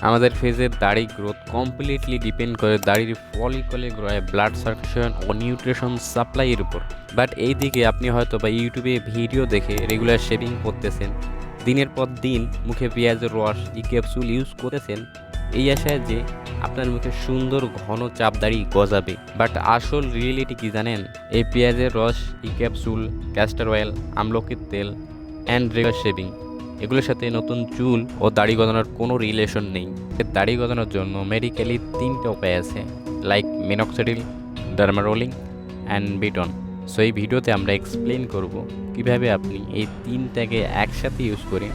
আমাদের ফেজের দাড়ি গ্রোথ কমপ্লিটলি ডিপেন্ড করে দাড়ির ফলিকলে গ্রোয় ব্লাড সার্কুলেশন ও নিউট্রিশন সাপ্লাইয়ের উপর। বাট এই দিকে আপনি হয়তো বা ইউটিউবে ভিডিও দেখে রেগুলার শেভিং করতেছেন, দিনের পর দিন মুখে পেঁয়াজের রস ক্যাপসুল ইউজ করেছেন এই আশায় যে আপনার মুখে সুন্দর ঘন চাপ দাড়ি গজাবে। বাট আসল রিয়েলিটি কি জানেন? এই পেঁয়াজের রস ক্যাপসুল, ক্যাস্টর অয়েল, আমলকির তেল অ্যান্ড রেগুলার শেভিং এগুলোর সাথে নতুন চুল ও দাড়ি গজানোর কোনো রিলেশন নেই। দাড়ি গজানোর জন্য মেডিকেলি 3টা উপায় আছে, like minoxidil, dermarolling and biotin. So এই ভিডিওতে আমরা এক্সপ্লেন করব কিভাবে আপনি এই 3টাকে একসাথে ইউজ করে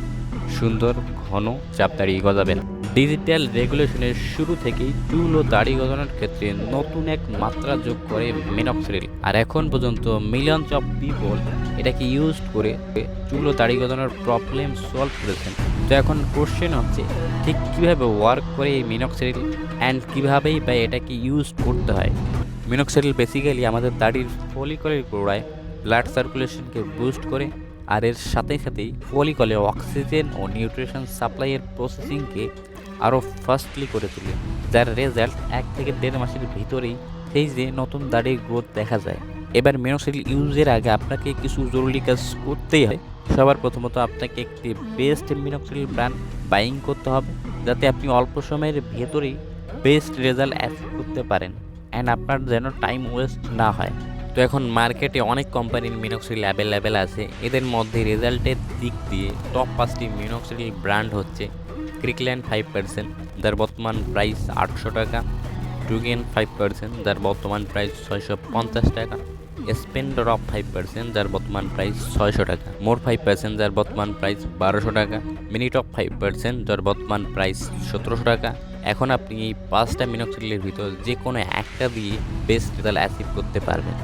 সুন্দর ঘন চাপ দাড়ি গজাবেন। ডিজিটাল রেগুলেশনের শুরু থেকেই চুল ও দাড়ি গজানোর ক্ষেত্রে নতুন এক মাত্রা যোগ করে মিনক্সিডিল, আর এখন পর্যন্ত মিলিয়নস অফ পিপল এটাকে ইউজ করে চুল ও দাড়ি গজানোর প্রবলেম সলভ করেছেন। তো এখন কোশ্চেন হচ্ছে ঠিক কীভাবে ওয়ার্ক করে এই মিনক্সিডিল অ্যান্ড কীভাবেই বা এটাকে ইউজ করতে হয়। মিনক্সিডিল বেসিক্যালি আমাদের দাড়ির ফলিকলের গোড়ায় ব্লাড সার্কুলেশনকে বুস্ট করে, আর এর সাথে সাথেই ফলিকলে অক্সিজেন ও নিউট্রিশন সাপ্লাইয়ের প্রসেসিংকে আরও ফাস্টলি করে তোলে, যার রেজাল্ট 1 থেকে 1.5 মাসের ভিতরেই সেই যে নতুন দাড়ির গ্রোথ দেখা যায়। এবার মিনক্সিডিল ইউজের আগে আপনাকে কিছু জরুরি কাজ করতেই হয়। সবার প্রথমত আপনাকে একটি বেস্ট মিনক্সিডিল ব্র্যান্ড বাইং করতে হবে, যাতে আপনি অল্প সময়ের ভেতরেই বেস্ট রেজাল্ট অ্যাচিভ করতে পারেন অ্যান্ড আপনার যেন টাইম ওয়েস্ট না হয়। তো এখন মার্কেটে অনেক কোম্পানির মিনক্সিডিল অ্যাভেলেবেল আছে। এদের মধ্যে রেজাল্টের দিক দিয়ে টপ 5টি মিনক্সিডিল ব্র্যান্ড হচ্ছে ক্রিকল্যান্ড 5%, যার বর্তমান প্রাইস 800 টাকা, টুগেন 5%, যার বর্তমান প্রাইস 650 টাকা, স্পেন্ডরপ 5%, যার বর্তমান প্রাইস 600 টাকা, মোর 5%, যার বর্তমান প্রাইস 1200 টাকা, মিনিটপ 5%, যার বর্তমান প্রাইস 1700 টাকা। এখন আপনি এই 5টা মিনক্সিডিলের ভিতর যে কোনো একটা দিয়ে বেস্ট রেজাল্ট অ্যাচিভ করতে পারবেন।